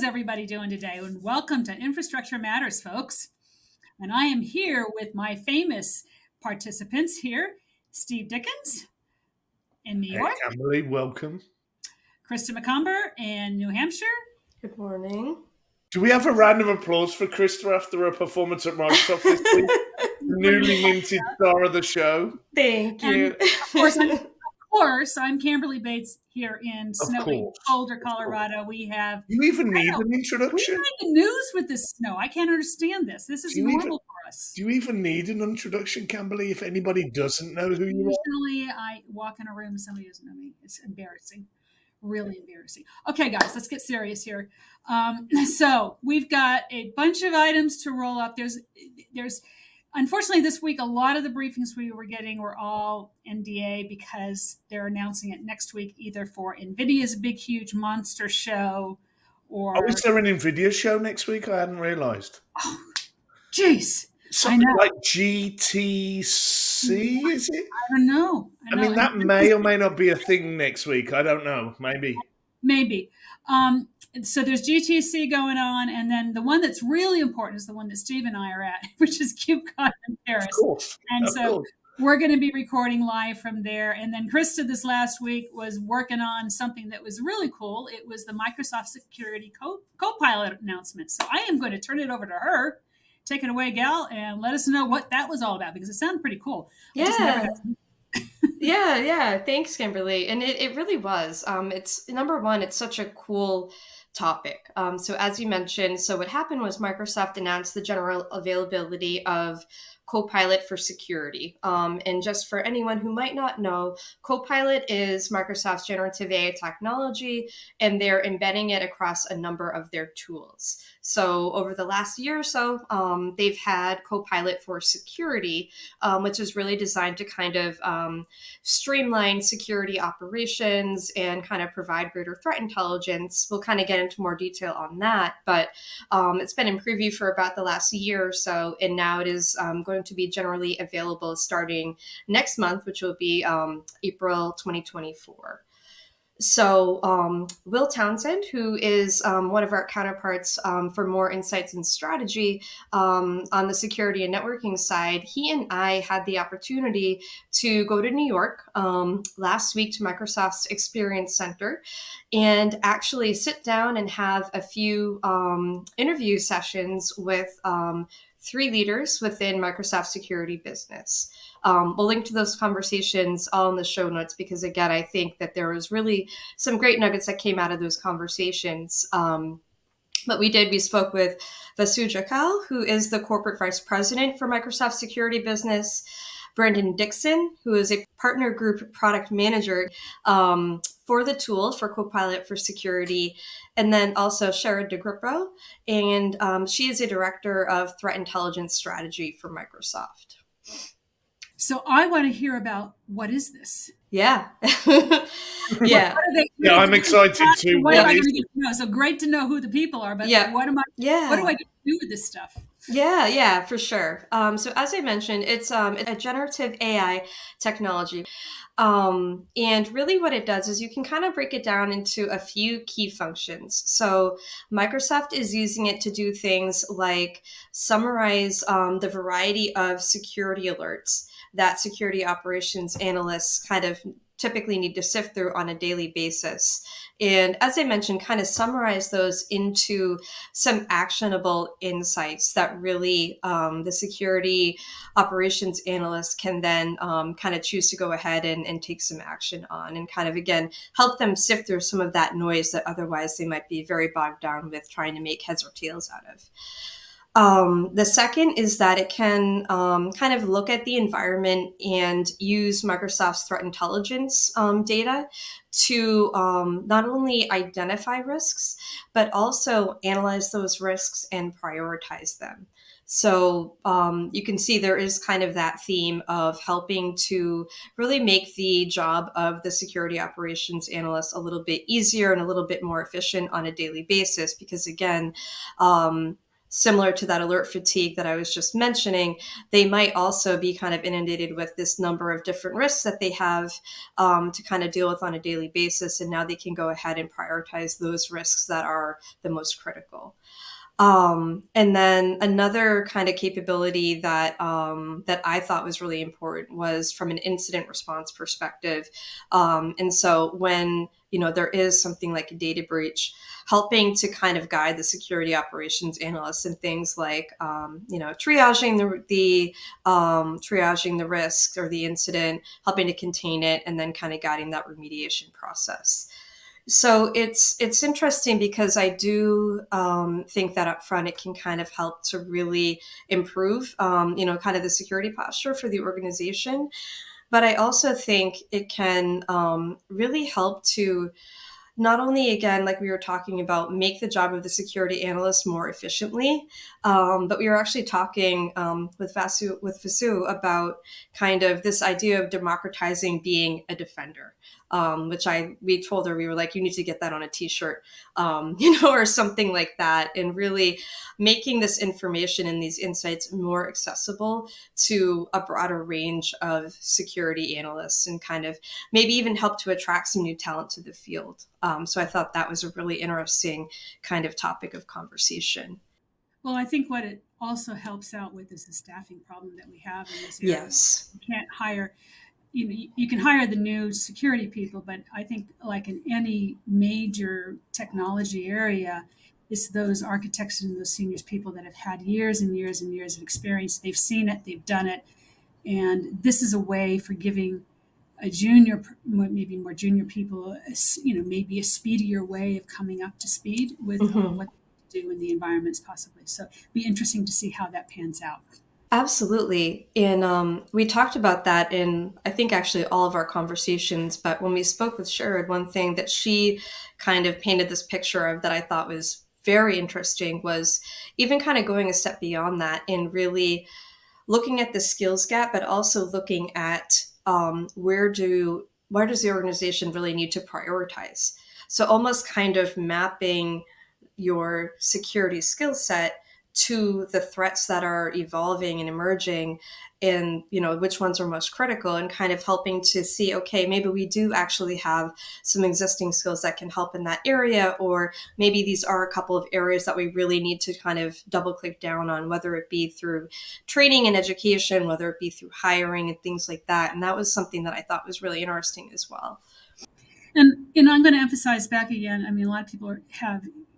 everybody doing today? And welcome to Infrastructure Matters, folks. And I am here with my famous participants here, Steve Dickens in New York, Camberley, welcome. Krista Macomber in New Hampshire. Good morning. Do we have a round of applause for Krista after her performance at Microsoft this week? Newly minted star of the show. Thank you. And of course, I'm Camberley Bates here in snowy Boulder, Colorado. We have. You even need an introduction? We need the news with this snow. I can't understand this. This is normal for us. Do you even need an introduction, Camberley, if anybody doesn't know who you are? Usually I walk in a room and somebody doesn't know me. It's embarrassing. Really embarrassing. Okay, guys, let's get serious here. So we've got a bunch of items to roll up. There's unfortunately this week, a lot of the briefings we were getting were all NDA because they're announcing it next week, either for NVIDIA's big, huge monster show or... Oh, is there an NVIDIA show next week? I hadn't realized. Oh, jeez. Something like GTC, is it? I don't know. I mean, that may or may not be a thing next week. I don't know. Maybe. So there's GTC going on, and then the one that's really important is the one that Steve and I are at, which is KubeCon in Paris. Of course. We're going to be recording live from there. And then Krista this last week was working on something that was really cool. It was the Microsoft Security Copilot announcement. So I am going to turn it over to her. Take it away, gal, and let us know what that was all about, because it sounded pretty cool. Yeah. Yeah. Thanks, Kimberly. And it really was. It's number one, it's such a cool topic. So as you mentioned, so what happened was Microsoft announced the general availability of Copilot for security. And just for anyone who might not know, Copilot is Microsoft's generative AI technology, and they're embedding it across a number of their tools. So over the last year or so, they've had Copilot for security, which is really designed to kind of streamline security operations and kind of provide greater threat intelligence. We'll kind of get into more detail on that, but it's been in preview for about the last year or so, and now it is going to be generally available starting next month, which will be April 2024. So Will Townsend, who is one of our counterparts for more insights and strategy on the security and networking side, he and I had the opportunity to go to New York last week to Microsoft's Experience Center and actually sit down and have a few interview sessions with 3 leaders within Microsoft security business. We'll link to those conversations all in the show notes because, again, I think that there was really some great nuggets that came out of those conversations. But we spoke with Vasu Jakal, who is the corporate vice president for Microsoft security business, Brandon Dixon, who is a partner group product manager for the tool for Copilot for security, and then also Shara DeGrippo, and she is a director of threat intelligence strategy for Microsoft. So I want to hear about what is this? Yeah. Yeah, I'm excited too. So great to know who the people are, but what do I get to do with this stuff? Yeah, for sure. So as I mentioned, it's a generative AI technology. And really what it does is you can kind of break it down into a few key functions. So Microsoft is using it to do things like summarize the variety of security alerts that security operations analysts kind of typically need to sift through on a daily basis. And as I mentioned, kind of summarize those into some actionable insights that really the security operations analyst can then kind of choose to go ahead and take some action on and kind of, again, help them sift through some of that noise that otherwise they might be very bogged down with trying to make heads or tails out of. The second is that it can kind of look at the environment and use Microsoft's threat intelligence data to not only identify risks, but also analyze those risks and prioritize them. So you can see there is kind of that theme of helping to really make the job of the security operations analyst a little bit easier and a little bit more efficient on a daily basis, because again, similar to that alert fatigue that I was just mentioning, they might also be kind of inundated with this number of different risks that they have to kind of deal with on a daily basis. And now they can go ahead and prioritize those risks that are the most critical. And then another kind of capability that that I thought was really important was from an incident response perspective. And so when there is something like a data breach, helping to kind of guide the security operations analysts and things like triaging triaging the risk or the incident, helping to contain it, and then kind of guiding that remediation process. So it's interesting because I do think that up front it can kind of help to really improve, kind of the security posture for the organization. But I also think it can really help to not only, again, like we were talking about, make the job of the security analyst more efficiently, but we were actually talking with Vasu about kind of this idea of democratizing being a defender, which we told her, we were like, you need to get that on a t-shirt, or something like that, and really making this information and these insights more accessible to a broader range of security analysts, and kind of maybe even help to attract some new talent to the field. So I thought that was a really interesting kind of topic of conversation. Well, I think what it also helps out with is the staffing problem that we have in this area. Yes. You can't hire, you can hire the new security people, but I think like in any major technology area, it's those architects and those seniors people that have had years and years and years of experience. They've seen it, they've done it. And this is a way for giving a junior, maybe more junior people, maybe a speedier way of coming up to speed with what they do in the environments possibly. So it'd be interesting to see how that pans out. Absolutely. And we talked about that in, I think, actually all of our conversations. But when we spoke with Sherrod, one thing that she kind of painted this picture of that I thought was very interesting was even kind of going a step beyond that and really looking at the skills gap, but also looking at where does the organization really need to prioritize? So almost kind of mapping your security skill set to the threats that are evolving and emerging, and which ones are most critical, and kind of helping to see, okay, maybe we do actually have some existing skills that can help in that area, or maybe these are a couple of areas that we really need to kind of double click down on, whether it be through training and education, whether it be through hiring and things like that. And that was something that I thought was really interesting as well. And I'm going to emphasize back again, I mean, a lot of people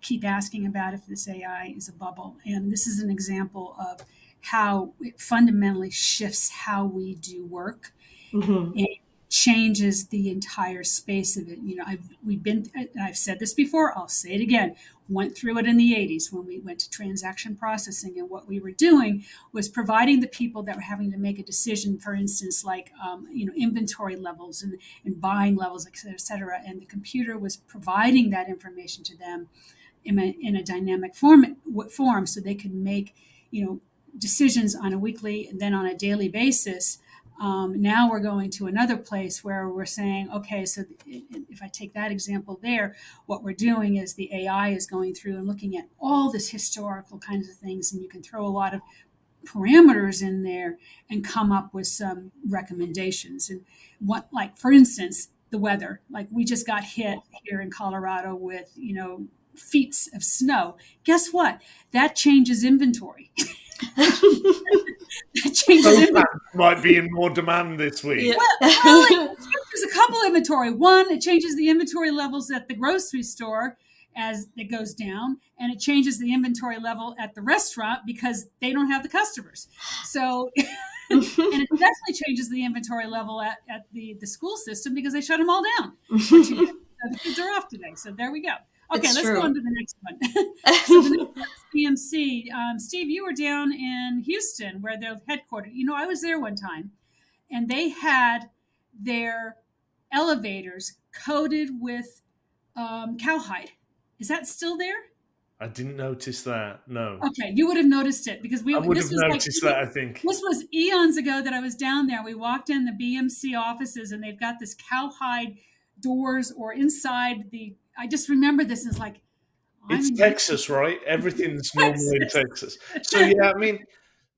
keep asking about if this AI is a bubble. And this is an example of how it fundamentally shifts how we do work. Mm-hmm. And changes the entire space of it. I've said this before, I'll say it again, went through it in the 80s when we went to transaction processing. And what we were doing was providing the people that were having to make a decision, for instance, like, inventory levels and buying levels, et cetera. And the computer was providing that information to them in a dynamic form so they could make, decisions on a weekly and then on a daily basis. Now we're going to another place where we're saying, okay, so if I take that example there, what we're doing is the AI is going through and looking at all this historical kinds of things, and you can throw a lot of parameters in there and come up with some recommendations. And like, for instance, the weather, like we just got hit here in Colorado with, feet of snow. Guess what? That changes inventory. That changes might be in more demand this week. Yeah. Well, there's a couple inventory. One, it changes the inventory levels at the grocery store as it goes down, and it changes the inventory level at the restaurant because they don't have the customers. So, and it definitely changes the inventory level at the school system because they shut them all down. So the kids are off today. So there we go. Okay, let's go on to the next one. So the next one is BMC. Steve, you were down in Houston where they're headquartered. I was there one time, and they had their elevators coated with cowhide. Is that still there? I didn't notice that. No. Okay, you would have noticed it because I would have noticed that. I think this was eons ago that I was down there. We walked in the BMC offices, and they've got this cowhide doors or inside the. I just remember this as like, It's Texas, right? Everything's normal in Texas. So yeah, I mean,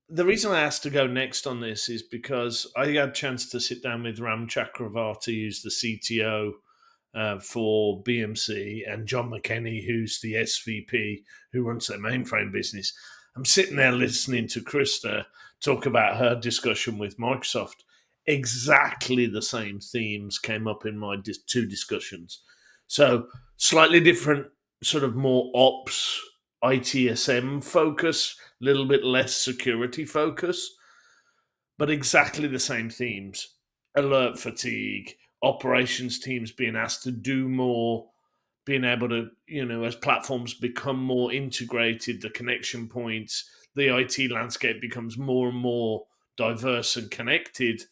the reason I asked to go next on this is because I had a chance to sit down with Ram Chakravarti, who's the CTO for BMC, and John McKenney, who's the SVP who runs their mainframe business. I'm sitting there listening to Krista talk about her discussion with Microsoft. Exactly the same themes came up in my two discussions. So slightly different, sort of more ops, ITSM focus, a little bit less security focus, but exactly the same themes. Alert fatigue, operations teams being asked to do more, being able to, as platforms become more integrated, the connection points, the IT landscape becomes more and more diverse and connected.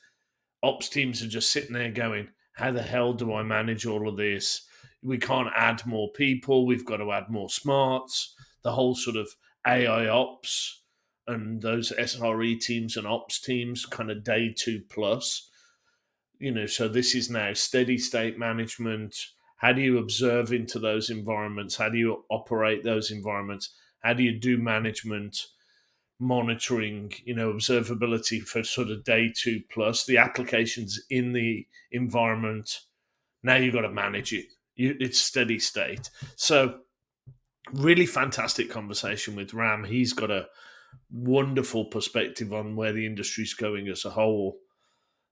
Ops teams are just sitting there going, how the hell do I manage all of this? We can't add more people. We've got to add more smarts. The whole sort of AI ops and those SRE teams and ops teams kind of day 2+. So this is now steady state management. How do you observe into those environments? How do you operate those environments? How do you do management? Monitoring, observability for sort of day 2+, the applications in the environment. Now you've got to manage it. It's steady state. So really fantastic conversation with Ram. He's got a wonderful perspective on where the industry's going as a whole.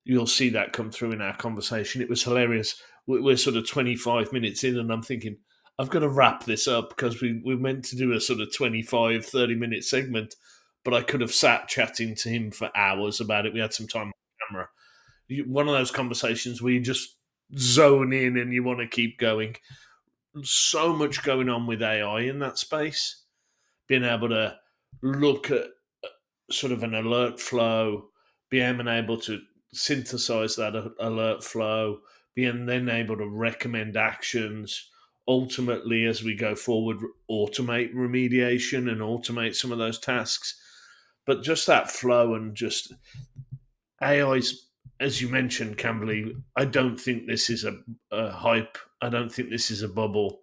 You'll see that come through in our conversation. It was hilarious. We're sort of 25 minutes in and I'm thinking, I've got to wrap this up because we're meant to do a sort of 25, 30-minute segment, but I could have sat chatting to him for hours about it. We had some time on camera. One of those conversations where you just zone in and you want to keep going. So much going on with AI in that space. Being able to look at sort of an alert flow, being able to synthesize that alert flow, being then able to recommend actions, ultimately as we go forward, automate remediation and automate some of those tasks. But just that flow and just AI's, as you mentioned, Camberley, I don't think this is a hype. I don't think this is a bubble.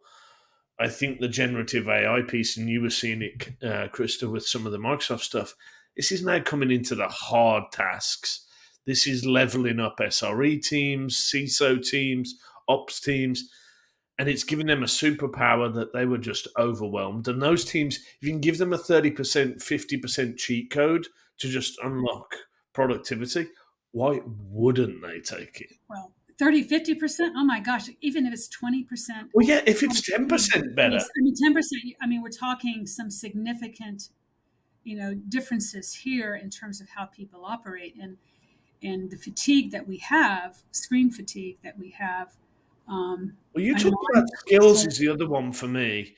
I think the generative AI piece, and you were seeing it, Krista, with some of the Microsoft stuff, this is now coming into the hard tasks. This is leveling up SRE teams, CISO teams, ops teams, and it's giving them a superpower that they were just overwhelmed. And those teams, if you can give them a 30%, 50% cheat code to just unlock productivity, why wouldn't they take it? Well, 30, 50%? Oh my gosh, even if it's 20%. Well, yeah, if it's 10% better. I mean, 10%, I mean, we're talking some significant, differences here in terms of how people operate and the fatigue that we have, screen fatigue that we have. Well, you talked about skills is the other one for me,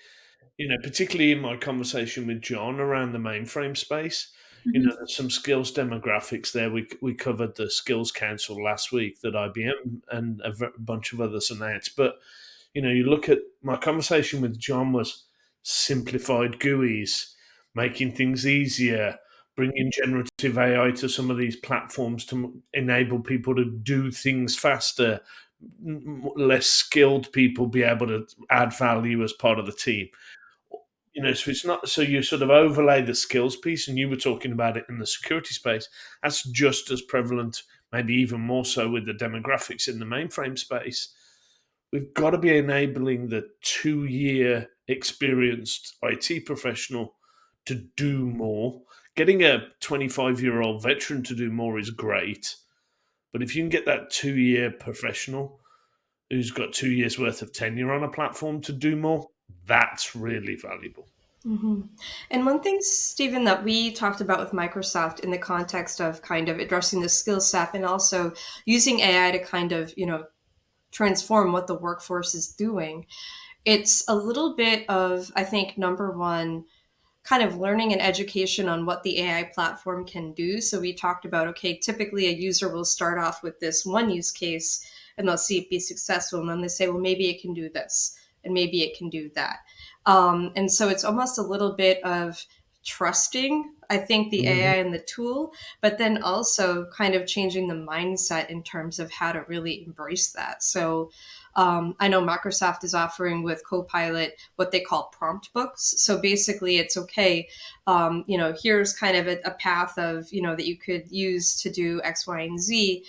particularly in my conversation with John around the mainframe space. There's some skills demographics there. We covered the Skills Council last week that IBM and a bunch of others announced. But, you look at my conversation with John was simplified GUIs, making things easier, bringing generative AI to some of these platforms to enable people to do things faster, less skilled people be able to add value as part of the team. So it's not, so you sort of overlay the skills piece, and you were talking about it in the security space. That's just as prevalent, maybe even more so with the demographics in the mainframe space. We've got to be enabling the 2-year experienced IT professional to do more. Getting a 25-year-old veteran to do more is great. But if you can get that 2-year professional who's got 2 years worth of tenure on a platform to do more, that's really valuable. Mm-hmm. And one thing, Stephen, that we talked about with Microsoft in the context of kind of addressing the skills gap and also using AI to kind of, transform what the workforce is doing. It's a little bit of, I think, number one, kind of learning and education on what the AI platform can do. So we talked about, okay, typically a user will start off with this one use case and they'll see it be successful. And then they say, well, maybe it can do this and maybe it can do that. And so it's almost a little bit of trusting, I think, the AI and the tool, but then also kind of changing the mindset in terms of how to really embrace that. So I know Microsoft is offering with Copilot what they call prompt books. So basically, it's okay. Here's kind of a path of that you could use to do X, Y, and Z.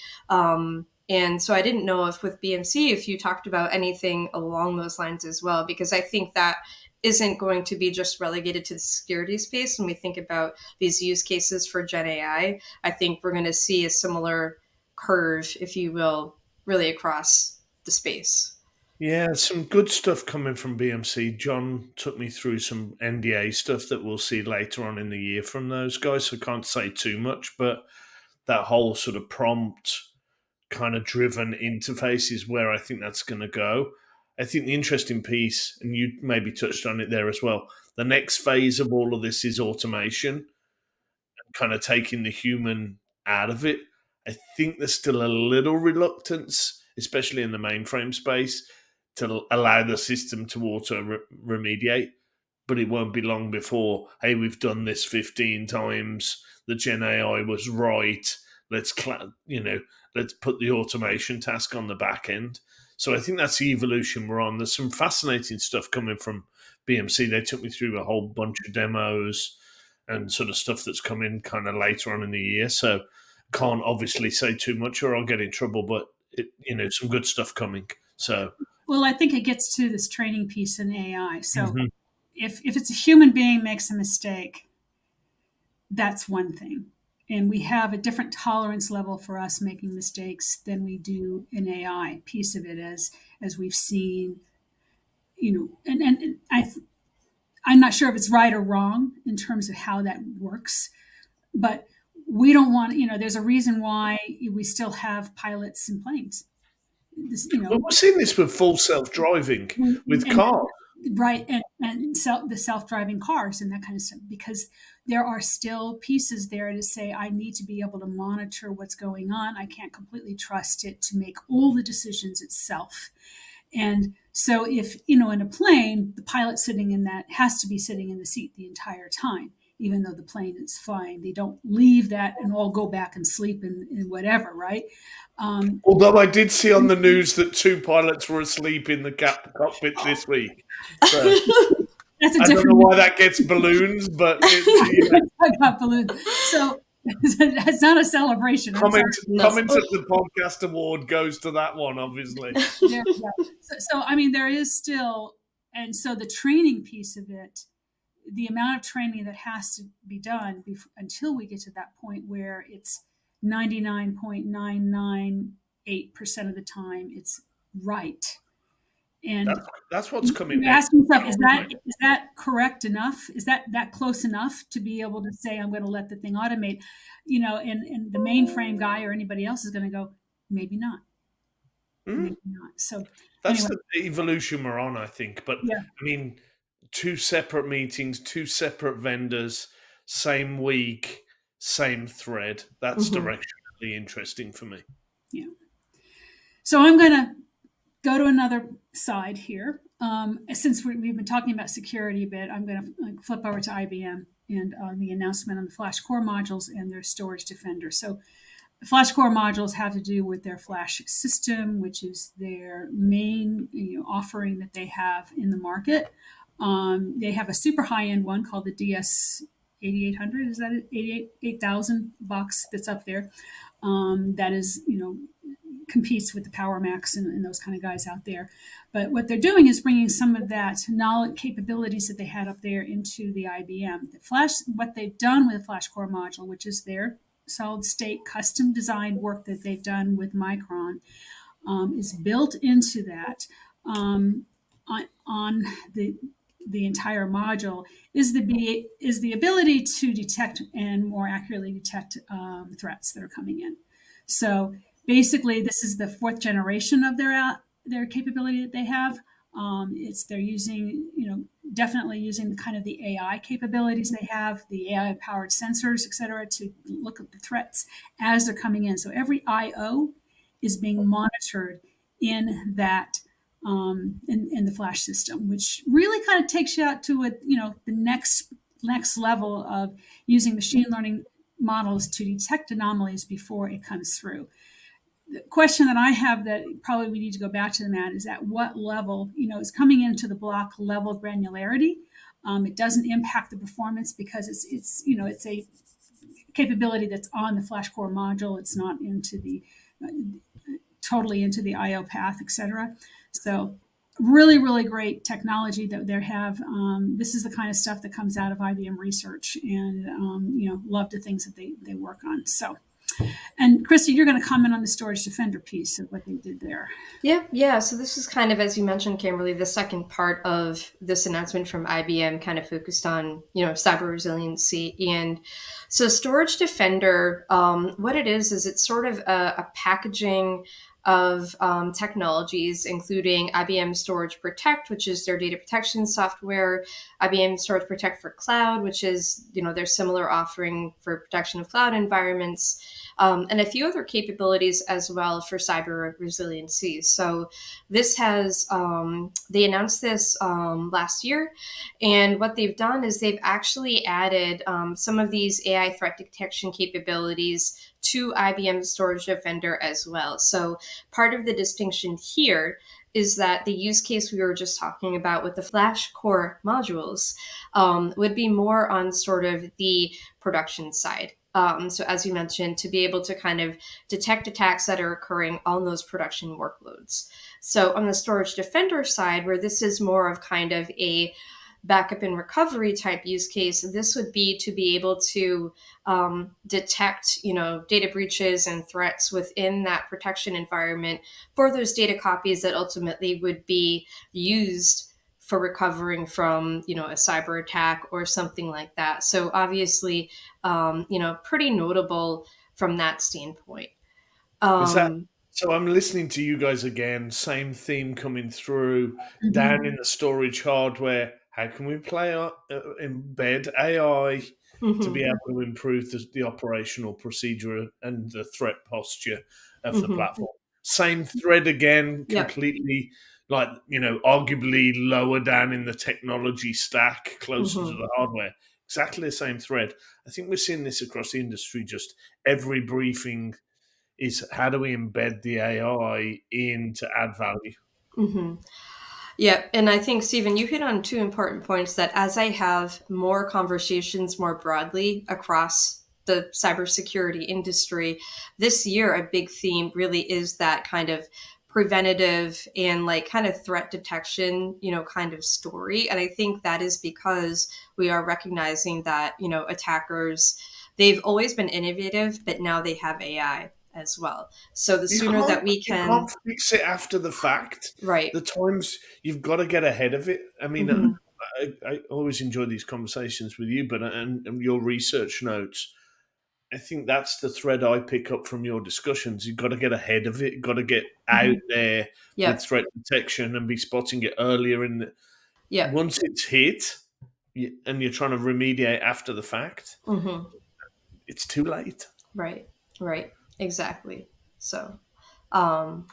And so I didn't know if with BMC, if you talked about anything along those lines as well, because I think that isn't going to be just relegated to the security space. When we think about these use cases for Gen AI, I think we're going to see a similar curve, if you will, really across the space. Yeah, some good stuff coming from BMC. John took me through some NDA stuff that we'll see later on in the year from those guys, so I can't say too much, but that whole sort of prompt kind of driven interface is where I think that's going to go. I think the interesting piece, and you maybe touched on it there as well, the next phase of all of this is automation, kind of taking the human out of it. I think there's still a little reluctance, especially in the mainframe space, to allow the system to auto remediate. But it won't be long before, hey, we've done this 15 times. The Gen AI was right. Let's put the automation task on the back end. So I think that's the evolution we're on. There's some fascinating stuff coming from BMC. They took me through a whole bunch of demos and sort of stuff that's coming kind of later on in the year. So can't obviously say too much or I'll get in trouble, but some good stuff coming. So, well, I think it gets to this training piece in AI. So if it's a human being makes a mistake, that's one thing. And we have a different tolerance level for us making mistakes than we do in AI piece of it, as we've seen, and I'm not sure if it's right or wrong in terms of how that works, but we don't want, there's a reason why we still have pilots in planes. Well, we're seeing this with full self-driving with cars. Right, and the self-driving cars and that kind of stuff, because there are still pieces there to say, I need to be able to monitor what's going on. I can't completely trust it to make all the decisions itself. And so if, in a plane, the pilot sitting in that has to be sitting in the seat the entire time, even though the plane is flying. They don't leave that and all go back and sleep in whatever, right? Although I did see on the news that 2 pilots were asleep in the cockpit this week. So that's a I don't know why that gets balloons, but I got balloons. So it's not a celebration. Comment at the podcast award goes to that one, obviously. Yeah. So I mean, there is still, and so the training piece of it, the amount of training that has to be done until we get to that point where it's 99.998% of the time it's right. And that's what's coming next. Ask yourself, is that correct enough? Is that close enough to be able to say, I'm going to let the thing automate? And the mainframe guy or anybody else is going to go, maybe not. Maybe not. So that's the evolution we're on, I think. But yeah. I mean, 2 separate meetings, 2 separate vendors, same week, same thread. That's directionally interesting for me. Yeah. So I'm going to go to another side here. Since we've been talking about security a bit, I'm going to flip over to IBM and the announcement on the FlashCore modules and their storage defender. So the FlashCore modules have to do with their flash system, which is their main offering that they have in the market. They have a super high-end one called the DS 8800. Is that it? 8000 box that's up there. That is, competes with the Power Max and those kind of guys out there. But what they're doing is bringing some of that knowledge capabilities that they had up there into the IBM. What they've done with the FlashCore module, which is their solid state custom designed work that they've done with Micron, is built into that on the entire module is the ability to detect and more accurately detect threats that are coming in. So basically, this is the 4th generation of their capability that they have. They're using, definitely using kind of the AI capabilities they have, the AI powered sensors, et cetera, to look at the threats as they're coming in. So every IO is being monitored in that in the flash system, which really kind of takes you out to the next next level of using machine learning models to detect anomalies before it comes through. The question that I have that probably we need to go back to them at is at what level, is coming into the block level granularity. It doesn't impact the performance because it's a capability that's on the FlashCore module. It's not into the totally into the IO path, etc. So really, really great technology that they have. This is the kind of stuff that comes out of IBM research, and love the things that they work on. So. And Krista, you're going to comment on the Storage Defender piece of what they did there. Yeah. So this is kind of, as you mentioned, Camberley, the second part of this announcement from IBM kind of focused on, cyber resiliency. And so Storage Defender, what it is it's sort of a packaging of technologies, including IBM Storage Protect, which is their data protection software, IBM Storage Protect for Cloud, which is, their similar offering for protection of cloud environments, and a few other capabilities as well for cyber resiliency. So this has, they announced this last year, and what they've done is they've actually added some of these AI threat detection capabilities to IBM Storage Defender as well. So part of the distinction here is that the use case we were just talking about with the FlashCore modules would be more on sort of the production side. So as you mentioned, to be able to kind of detect attacks that are occurring on those production workloads. So on the Storage Defender side, where this is more of kind of a backup and recovery type use case, this would be to be able to detect, data breaches and threats within that protection environment for those data copies that ultimately would be used for recovering from, a cyber attack or something like that. So obviously, pretty notable from that standpoint. So I'm listening to you guys again, same theme coming through, down in the storage hardware. How can we embed AI to be able to improve the operational procedure and the threat posture of the platform? Same thread again, completely arguably lower down in the technology stack, closer to the hardware. Exactly the same thread. I think we're seeing this across the industry, just every briefing is how do we embed the AI in to add value? Yeah, and I think, Stephen, you hit on two important points that as I have more conversations more broadly across the cybersecurity industry, this year a big theme really is that kind of preventative and kind of threat detection, kind of story. And I think that is because we are recognizing that, attackers, they've always been innovative, but now they have AI as well. So the sooner that we can... You can't fix it after the fact. Right. The times you've got to get ahead of it. I mean, I always enjoy these conversations with you, but and your research notes, I think that's the thread I pick up from your discussions. You've got to get ahead of it. You've got to get out there with threat detection and be spotting it earlier. Once it's hit and you're trying to remediate after the fact, it's too late. Right. Exactly. So, so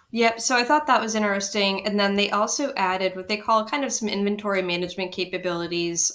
I thought that was interesting. And then they also added what they call kind of some inventory management capabilities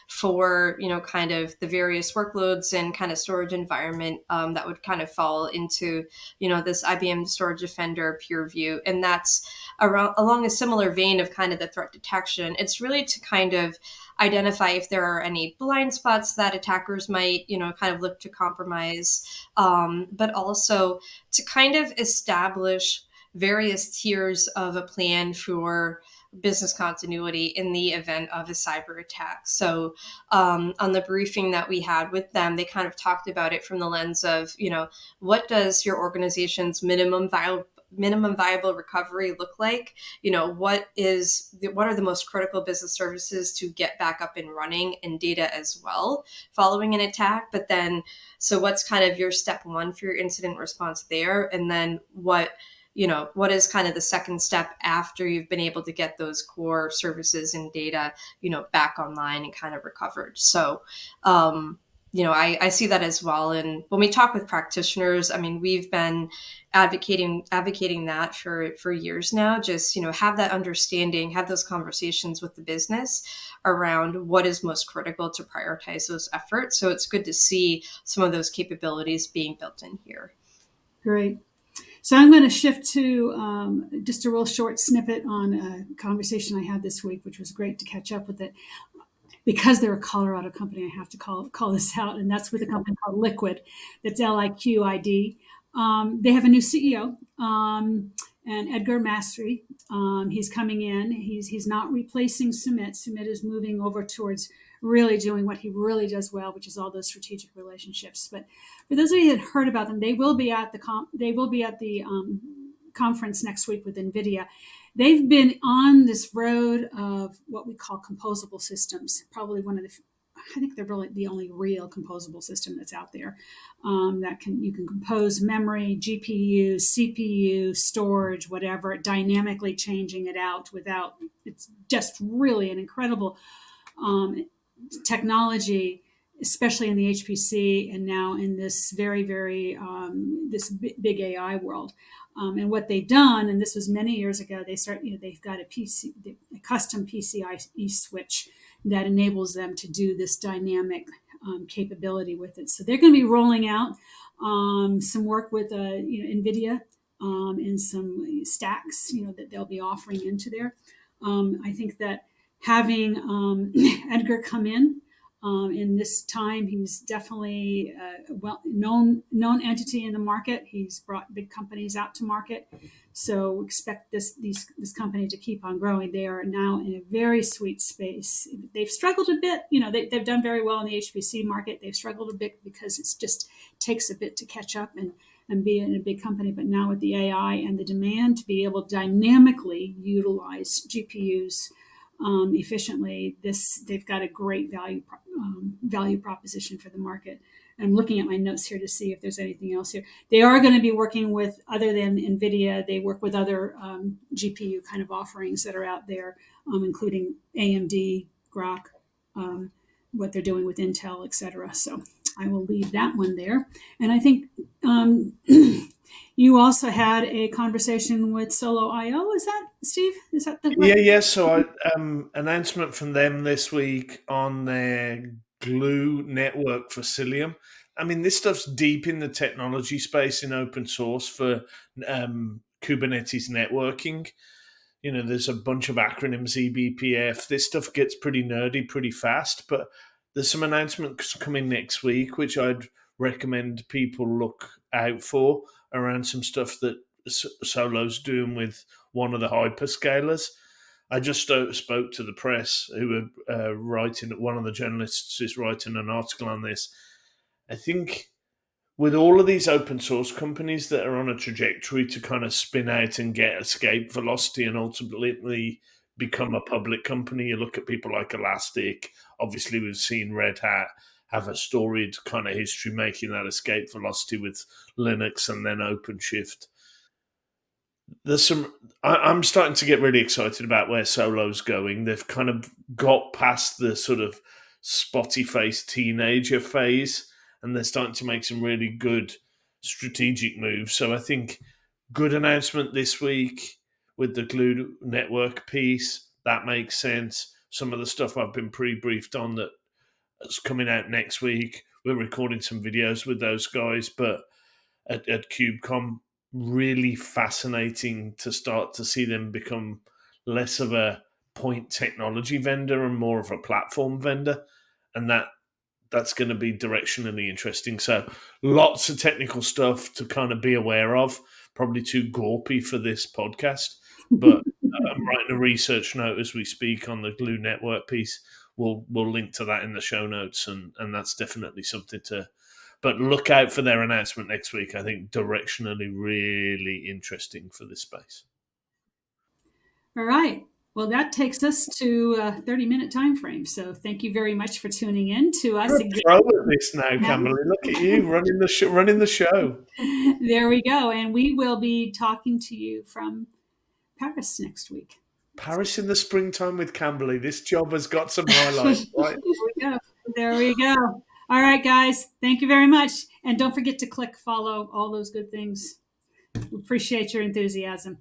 for, kind of the various workloads and kind of storage environment that would kind of fall into, this IBM Storage Defender peer review. And that's along a similar vein of kind of the threat detection. It's really to kind of identify if there are any blind spots that attackers might, kind of look to compromise, but also to kind of establish various tiers of a plan for business continuity in the event of a cyber attack. So on the briefing that we had with them, they kind of talked about it from the lens of, what does your organization's minimum viable recovery look like? What are the most critical business services to get back up and running, and data as well following an attack? But then, so what's kind of your step one for your incident response there? And then what is kind of the second step after you've been able to get those core services and data, back online and kind of recovered? So, I see that as well. And when we talk with practitioners, I mean, we've been advocating that for years now. Just, have that understanding, have those conversations with the business around what is most critical to prioritize those efforts. So it's good to see some of those capabilities being built in here. Great. So I'm going to shift to just a real short snippet on a conversation I had this week, which was great to catch up with it. Because they're a Colorado company, I have to call this out, and that's with a company called Liqid. That's Liqid. They have a new CEO, and Edgar Mastery. He's coming in. He's not replacing Sumit. Sumit is moving over towards really doing what he really does well, which is all those strategic relationships. But for those of you that heard about them, they will be at the conference next week with NVIDIA. They've been on this road of what we call composable systems. Probably I think they're really the only real composable system that's out there. You can compose memory, GPU, CPU, storage, whatever, dynamically changing it out without. It's just really an incredible technology, especially in the HPC and now in this very, very this big AI world. And what they've done, and this was many years ago, they've got a custom PCIe switch that enables them to do this dynamic capability with it. So they're going to be rolling out some work with NVIDIA and some stacks, that they'll be offering into there. I think that having Edgar come in this time, he's definitely a known entity in the market. He's brought big companies out to market, so expect this company to keep on growing. They are now in a very sweet space. They've struggled a bit. They've done very well in the HPC market. They've struggled a bit because it's just takes a bit to catch up and be in a big company. But now with the AI and the demand to be able to dynamically utilize GPUs efficiently, they've got a great value proposition for the market. I'm looking at my notes here to see if there's anything else here. They are going to be working with, other than NVIDIA, they work with other GPU kind of offerings that are out there, including AMD, Grok, what they're doing with Intel, etc. So I will leave that one there. And I think you also had a conversation with Solo.io. Is that, Steve? Is that the right? Yeah. So announcement from them this week on their glue network for Cilium. I mean, this stuff's deep in the technology space in open source for Kubernetes networking. There's a bunch of acronyms, eBPF. This stuff gets pretty nerdy pretty fast, but there's some announcements coming next week, which I'd recommend people look out for around some stuff that Solo's doing with one of the hyperscalers. I just spoke to the press who were writing, one of the journalists is writing an article on this. I think with all of these open source companies that are on a trajectory to kind of spin out and get escape velocity and ultimately become a public company, you look at people like Elastic. Obviously, we've seen Red Hat have a storied kind of history making that escape velocity with Linux and then OpenShift. I'm starting to get really excited about where Solo's going. They've kind of got past the sort of spotty faced teenager phase, and they're starting to make some really good strategic moves. So I think good announcement this week with the Glue network piece. That makes sense. Some of the stuff I've been pre-briefed on that's coming out next week. We're recording some videos with those guys, but at KubeCon, really fascinating to start to see them become less of a point technology vendor and more of a platform vendor. And that's going to be directionally interesting. So lots of technical stuff to kind of be aware of, probably too gawpy for this podcast, but I'm writing a research note as we speak on the Glue network piece. We'll link to that in the show notes, and that's definitely something to. But look out for their announcement next week. I think directionally really interesting for this space. All right. Well, that takes us to a 30-minute time frame. So thank you very much for tuning in to us again. Pro at this now, Camberley. Look at you running the show. There we go. And we will be talking to you from Paris next week. Paris in the springtime with Camberley. This job has got some highlights, right? There we go. All right, guys. Thank you very much. And don't forget to click follow, all those good things. We appreciate your enthusiasm.